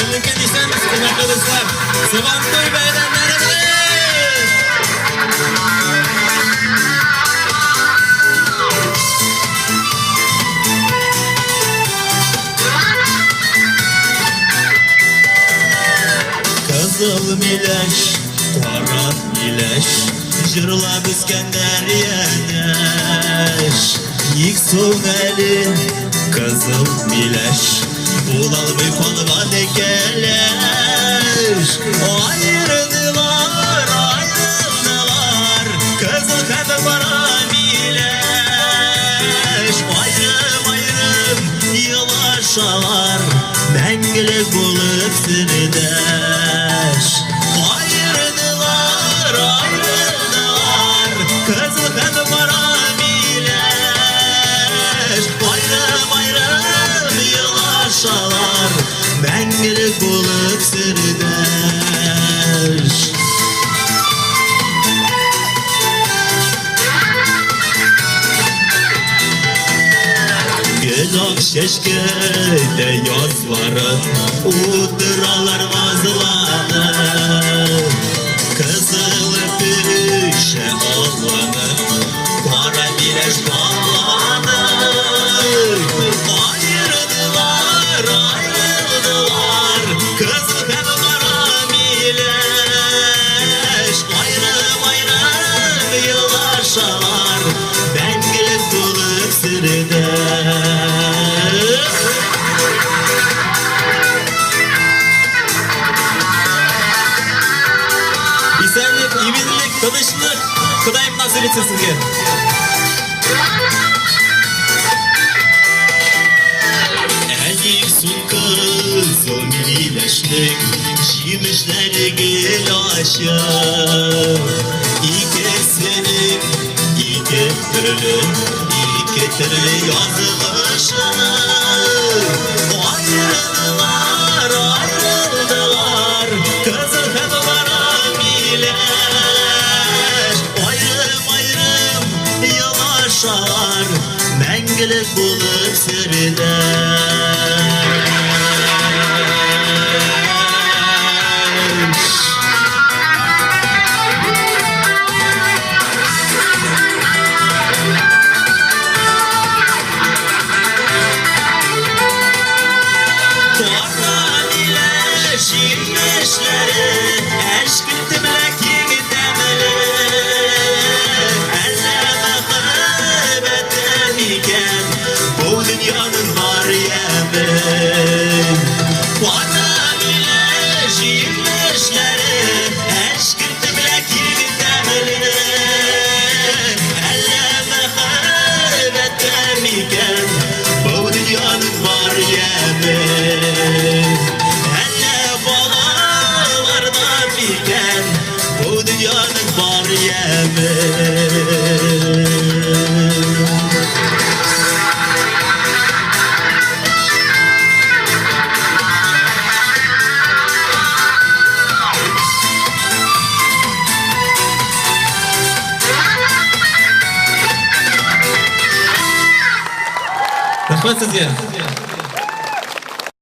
Hayırlı genişleriniz kıymetli dostlar. Sabahlık bayramlarımız. Kızıl mileş, kara mileş, jırlab İskender yeneş. Yıksın eli kızıl mileş, bulalım koluna keleş. Ayrıldılar, ayrıldılar, kızıl kadın kara mileş. Ayrım ayrım yılaşalar, Menglik bulup sirdeş. Ayrıldılar, ayrıldılar, kızıl kadın kara mileş. Ayrım ayrım yılaşalar, Menglik bulup sirdeş. Gülak şeşkede yazları, uyduralar vazlanır. Kızıl pürüşe ağlanır, kara bileş bağlanır. Ayrıldılar, ayrıldılar, kızıl kadın kara mileş. Ayrım ayrım yılaşalar, Menglik bulup sirdeş. İsenlik, iyilik, tanışlık, Kudayım nasip etsin sizge. Elik sun kızıl mileşlik, Şimişleri gilaşır. İkisinin, iki türlü, iki türlü yazılışır. Ayrıldılar, ayrıldılar, kızıl kadın kara mileş. Ayrım ayrım yılaşalar, Menglik bulup sirdeş. Şimeşleri eşkin tümlek yiğitemeli. Elleme gıybet iken bu dünyanın var yemi. Vana bile şimeşleri eşkin tümlek yiğitemeli. Elleme gıybet iken bu dünyanın var yemi. Bu dünyanın var yemi. Rahmet sizge.